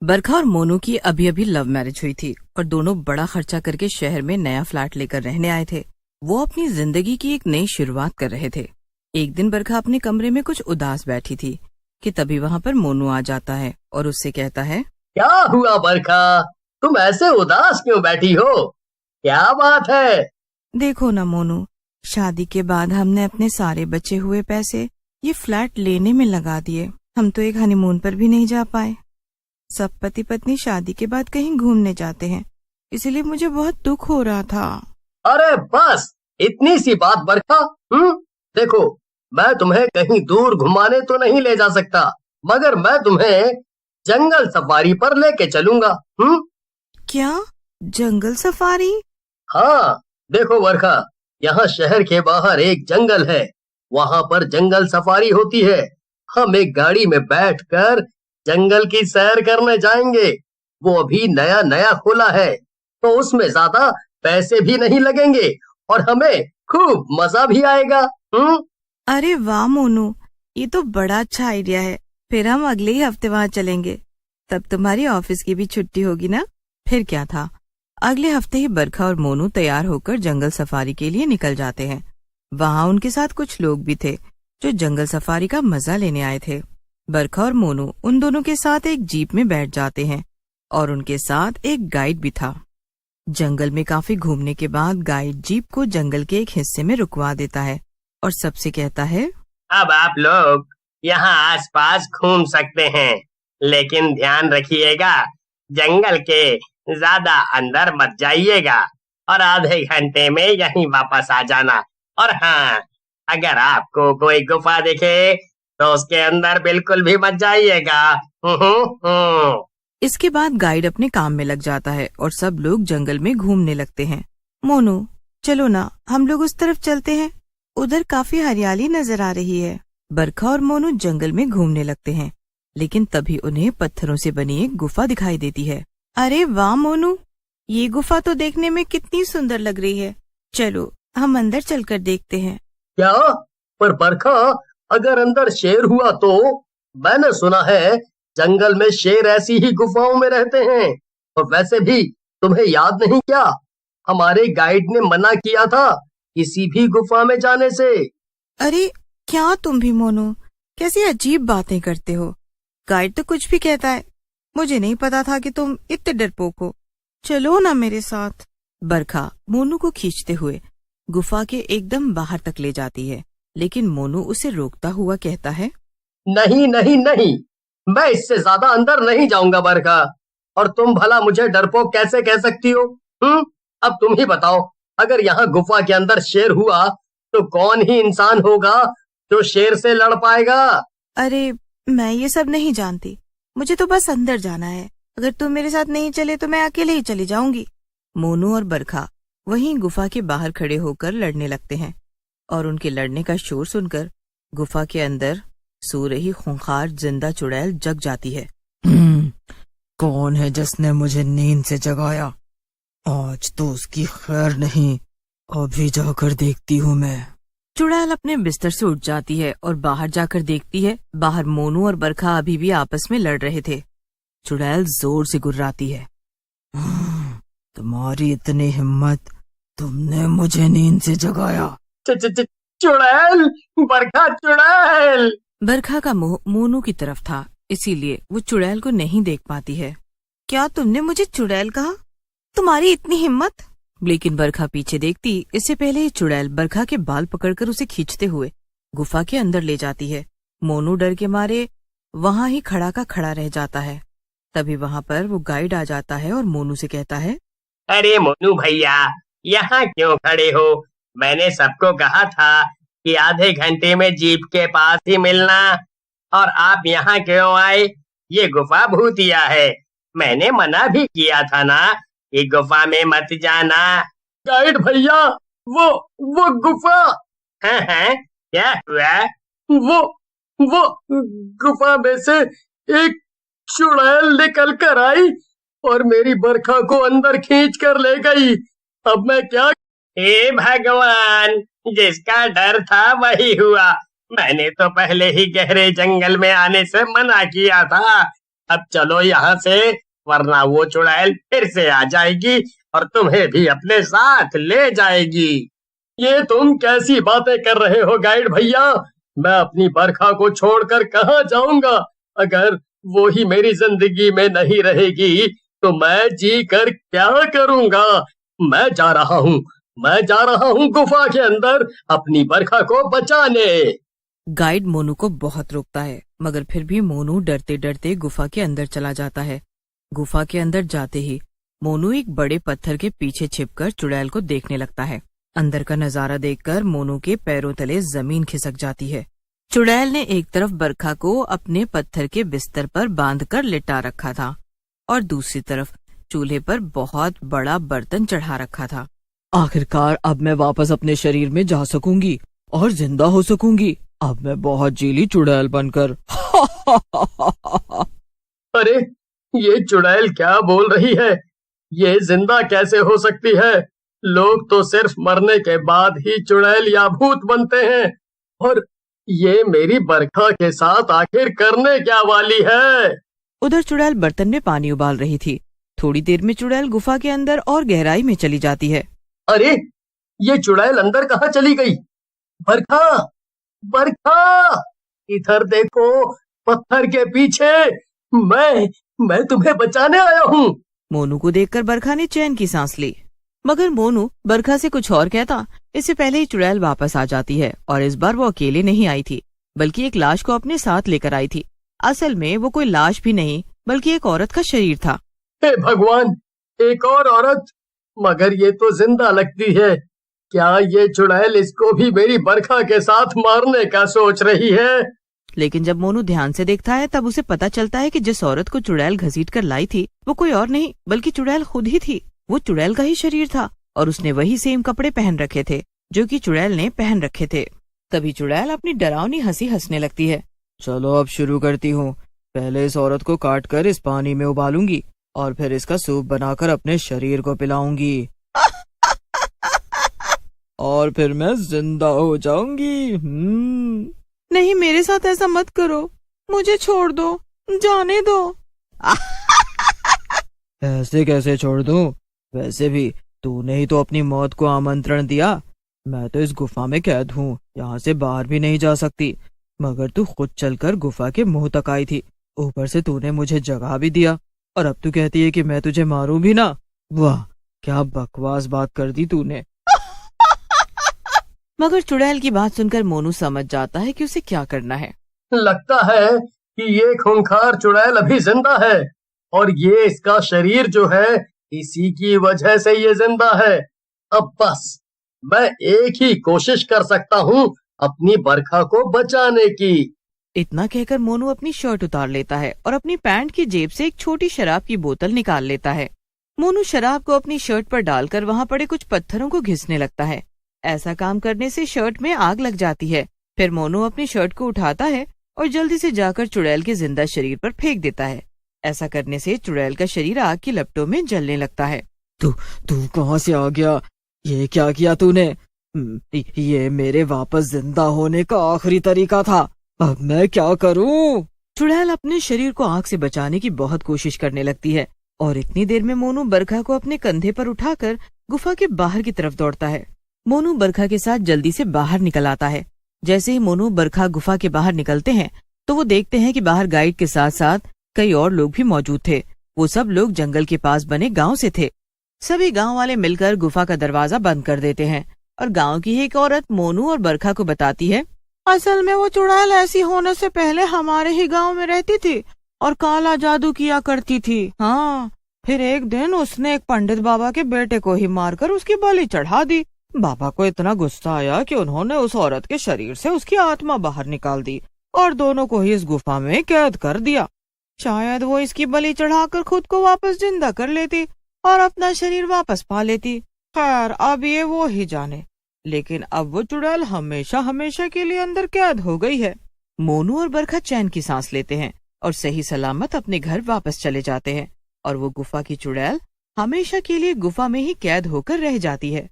बरखा और मोनू की अभी अभी लव मैरिज हुई थी और दोनों बड़ा खर्चा करके शहर में नया फ्लैट लेकर रहने आए थे। वो अपनी जिंदगी की एक नई शुरुआत कर रहे थे। एक दिन बरखा अपने कमरे में कुछ उदास बैठी थी कि तभी वहाँ पर मोनू आ जाता है और उससे कहता है, क्या हुआ बरखा, तुम ऐसे उदास क्यों बैठी हो? क्या बात है? देखो ना मोनू, शादी के बाद हमने अपने सारे बचे हुए पैसे ये फ्लैट लेने में लगा दिए। हम तो एक हनीमून पर भी नहीं जा पाए। सब पति पत्नी शादी के बाद कहीं घूमने जाते हैं, इसलिए मुझे बहुत दुख हो रहा था। अरे बस इतनी सी बात बरखा। देखो, मैं तुम्हें कहीं दूर घुमाने तो नहीं ले जा सकता, मगर मैं तुम्हें जंगल सफारी पर लेके चलूंगा। क्या? जंगल सफारी? हाँ, देखो बरखा, यहाँ शहर के बाहर एक जंगल है। वहाँ पर जंगल सफारी होती है। हम एक गाड़ी में बैठकर जंगल की सैर करने जाएंगे। वो अभी नया नया खुला है, तो उसमें ज्यादा पैसे भी नहीं लगेंगे और हमें खूब मजा भी आएगा। अरे वाह मोनू, ये तो बड़ा अच्छा आइडिया है। फिर हम अगले ही हफ्ते वहाँ चलेंगे। तब तुम्हारी ऑफिस की भी छुट्टी होगी ना? फिर क्या था, अगले हफ्ते ही बरखा और मोनू तैयार होकर जंगल सफारी के लिए निकल जाते हैं। वहाँ उनके साथ कुछ लोग भी थे जो जंगल सफारी का मजा लेने आए थे। बरखा और मोनू उन दोनों के साथ एक जीप में बैठ जाते हैं और उनके साथ एक गाइड भी था। जंगल में काफी घूमने के बाद गाइड जीप को जंगल के एक हिस्से में रुकवा देता है और सबसे कहता है, अब आप लोग यहाँ आसपास घूम सकते हैं, लेकिन ध्यान रखिएगा, जंगल के ज्यादा अंदर मत जाइएगा और आधे घंटे में यहीं वापस आ जाना। और हाँ, अगर आपको कोई गुफा दिखे तो उसके अंदर बिल्कुल भी मत जाइएगा। इसके बाद गाइड अपने काम में लग जाता है और सब लोग जंगल में घूमने लगते हैं। मोनू, चलो ना, हम लोग उस तरफ चलते हैं, उधर काफी हरियाली नजर आ रही है। बरखा और मोनू जंगल में घूमने लगते हैं, लेकिन तभी उन्हें पत्थरों से बनी एक गुफा दिखाई देती है। अरे वाह मोनू, ये गुफा तो देखने में कितनी सुंदर लग रही है। चलो हम अंदर चलकर देखते हैं। क्या? पर बरखा, अगर अंदर शेर हुआ तो? मैंने सुना है जंगल में शेर ऐसी ही गुफाओं में रहते हैं। और वैसे भी तुम्हें याद नहीं क्या, हमारे गाइड ने मना किया था किसी भी गुफा में जाने से। अरे क्या तुम भी मोनू, कैसी अजीब बातें करते हो। गाइड तो कुछ भी कहता है, मुझे नहीं पता था कि तुम इतने डरपोक हो। चलो ना मेरे साथ। बरखा मोनू को खींचते हुए गुफा के एकदम बाहर तक ले जाती है, लेकिन मोनू उसे रोकता हुआ कहता है, नहीं नहीं नहीं, मैं इससे ज्यादा अंदर नहीं जाऊंगा बरखा। और तुम भला मुझे डरपोक कैसे कह सकती हो? अब तुम ही बताओ, अगर यहाँ गुफा के अंदर शेर हुआ तो कौन ही इंसान होगा जो शेर से लड़ पाएगा? अरे मैं ये सब नहीं जानती, मुझे तो बस अंदर जाना है। अगर तुम मेरे साथ नहीं चले तो मैं अकेले ही चली जाऊंगी। मोनू और बरखा वहीं गुफा के बाहर खड़े होकर लड़ने लगते हैं और उनके लड़ने का शोर सुनकर गुफा के अंदर सो रही खूंखार जिंदा चुड़ैल जग जाती है। कौन है जिसने मुझे नींद से जगाया? आज तो उसकी खैर नहीं, अभी जाकर देखती हूँ मैं। चुड़ैल अपने बिस्तर से उठ जाती है और बाहर जाकर देखती है, बाहर मोनू और बरखा अभी भी आपस में लड़ रहे थे। चुड़ैल जोर से गुर्राती है, तुम्हारी इतनी हिम्मत, तुमने मुझे नींद से जगाया? चुड़ैल, बरखा चुड़ैल। बरखा का मुंह मोनू की तरफ था, इसीलिए वो चुड़ैल को नहीं देख पाती है। क्या तुमने मुझे चुड़ैल कहा? तुम्हारी इतनी हिम्मत? लेकिन बरखा पीछे देखती इससे पहले ही चुड़ैल बरखा के बाल पकड़कर उसे खींचते हुए गुफा के अंदर ले जाती है। मोनू डर के मारे वहाँ ही खड़ा का खड़ा रह जाता है। तभी वहाँ पर वो गाइड आ जाता है और मोनू से कहता है, अरे मोनू भैया, यहाँ क्यों खड़े हो? मैंने सबको कहा था कि आधे घंटे में जीप के पास ही मिलना, और आप यहाँ क्यों आए? ये गुफा भूतिया है, मैंने मना भी किया था ना कि गुफा में मत जाना। गाइड भैया, वो गुफा। हाँ, क्या हुआ? वो गुफा में से एक चुड़ैल निकल कर आई और मेरी बरखा को अंदर खींच कर ले गई। अब मैं क्या? हे भगवान, जिसका डर था वही हुआ। मैंने तो पहले ही गहरे जंगल में आने से मना किया था। अब चलो यहाँ से, वरना वो चुड़ैल फिर से आ जाएगी और तुम्हें भी अपने साथ ले जाएगी। ये तुम कैसी बातें कर रहे हो गाइड भैया? मैं अपनी बरखा को छोड़कर कहाँ जाऊंगा? अगर वो ही मेरी जिंदगी में नहीं रहेगी तो मैं जी कर क्या करूंगा? मैं जा रहा हूँ गुफा के अंदर अपनी बरखा को बचाने। गाइड मोनू को बहुत रोकता है, मगर फिर भी मोनू डरते डरते गुफा के अंदर चला जाता है। गुफा के अंदर जाते ही मोनू एक बड़े पत्थर के पीछे छिपकर चुड़ैल को देखने लगता है। अंदर का नजारा देखकर मोनू के पैरों तले जमीन खिसक जाती है। चुड़ैल ने एक तरफ बरखा को अपने पत्थर के बिस्तर पर बांधकर लिटा रखा था और दूसरी तरफ चूल्हे पर बहुत बड़ा बर्तन चढ़ा रखा था। आखिरकार अब मैं वापस अपने शरीर में जा सकूंगी और जिंदा हो सकूंगी। अब मैं बहुत जीली चुड़ैल बनकर। अरे, ये चुड़ैल क्या बोल रही है? ये जिंदा कैसे हो सकती है? लोग तो सिर्फ मरने के बाद ही चुड़ैल या भूत बनते हैं, और ये मेरी बरखा के साथ आखिर करने क्या वाली है? उधर चुड़ैल बर्तन में पानी उबाल रही थी। थोड़ी देर में चुड़ैल गुफा के अंदर और गहराई में चली जाती है। अरे, ये चुड़ैल अंदर कहाँ चली गई? बरखा, बरखा, इधर देखो, पत्थर के पीछे। मैं तुम्हें बचाने आया हूँ। मोनू को देखकर बरखा ने चैन की सांस ली, मगर मोनू बरखा से कुछ और कहता इससे पहले ही चुड़ैल वापस आ जाती है। और इस बार वो अकेले नहीं आई थी, बल्कि एक लाश को अपने साथ लेकर आई थी। असल में वो कोई लाश भी नहीं, बल्कि एक औरत का शरीर था। हे भगवान, एक और औरत, मगर ये तो जिंदा लगती है। क्या ये चुड़ैल इसको भी मेरी बरखा के साथ मारने का सोच रही है? लेकिन जब मोनू ध्यान से देखता है तब उसे पता चलता है कि जिस औरत को चुड़ैल घसीट कर लाई थी वो कोई और नहीं बल्कि चुड़ैल खुद ही थी। वो चुड़ैल का ही शरीर था और उसने वही सेम कपड़े पहन रखे थे जो कि चुड़ैल ने पहन रखे थे। तभी चुड़ैल अपनी डरावनी हंसी हंसने लगती है। चलो अब शुरू करती हूँ। पहले इस औरत को काट कर इस पानी में उबालूंगी और फिर इसका सूप बनाकर अपने शरीर को पिलाऊंगी और फिर मैं जिंदा हो जाऊंगी। नहीं, मेरे साथ ऐसा मत करो, मुझे छोड़ दो, जाने दो। ऐसे कैसे छोड़ दूं? वैसे भी तूने ही तो अपनी मौत को आमंत्रण दिया। मैं तो इस गुफा में कैद हूँ, यहाँ से बाहर भी नहीं जा सकती। मगर तू खुद चलकर गुफा के मुंह तक आई थी, ऊपर से तूने मुझे जगा भी दिया, और अब तू कहती है कि मैं तुझे मारूं भी ना। वाह, क्या बकवास बात कर दी तूने। मगर चुड़ैल की बात सुनकर मोनू समझ जाता है कि उसे क्या करना है। लगता है कि ये खूंखार चुड़ैल अभी जिंदा है, और ये इसका शरीर जो है इसी की वजह से ये जिंदा है। अब बस मैं एक ही कोशिश कर सकता हूँ अपनी बरखा को बचाने की। इतना कहकर मोनू अपनी शर्ट उतार लेता है और अपनी पैंट की जेब से एक छोटी शराब की बोतल निकाल लेता है। मोनू शराब को अपनी शर्ट पर डालकर वहाँ पड़े कुछ पत्थरों को घिसने लगता है। ऐसा काम करने से शर्ट में आग लग जाती है। फिर मोनू अपनी शर्ट को उठाता है और जल्दी से जाकर चुड़ैल के जिंदा शरीर पर फेंक देता है। ऐसा करने से चुड़ैल का शरीर आग की लपटों में जलने लगता है। तू कहाँ से आ गया? ये क्या किया तूने? ये मेरे वापस जिंदा होने का आखिरी तरीका था। अब मैं क्या करूं? चुड़ैल अपने शरीर को आग से बचाने की बहुत कोशिश करने लगती है और इतनी देर में मोनू बरखा को अपने कंधे पर उठाकर गुफा के बाहर की तरफ दौड़ता है। मोनू बरखा के साथ जल्दी से बाहर निकल आता है। जैसे ही मोनू बरखा गुफा के बाहर निकलते हैं तो वो देखते हैं कि बाहर गाइड के साथ साथ कई और लोग भी मौजूद थे। वो सब लोग जंगल के पास बने गांव से थे। सभी गांव वाले मिलकर गुफा का दरवाजा बंद कर देते हैं और गांव की एक औरत मोनू और बरखा को बताती है, असल में वो चुड़ैल ऐसी होने से पहले हमारे ही गांव में रहती थी और काला जादू किया करती थी। हाँ, फिर एक दिन उसने एक पंडित बाबा के बेटे को ही मारकर उसकी बलि चढ़ा दी। बाबा को इतना गुस्सा आया कि उन्होंने उस औरत के शरीर से उसकी आत्मा बाहर निकाल दी और दोनों को ही इस गुफा में कैद कर दिया। शायद वो इसकी बलि चढ़ाकर खुद को वापस जिंदा कर लेती और अपना शरीर वापस पा लेती। खैर, अब ये वो ही जाने, लेकिन अब वो चुड़ैल हमेशा हमेशा के लिए अंदर कैद हो गई है। मोनू और बरखा चैन की सांस लेते हैं और सही सलामत अपने घर वापस चले जाते हैं और वो गुफा की चुड़ैल हमेशा के लिए गुफा में ही कैद होकर रह जाती है।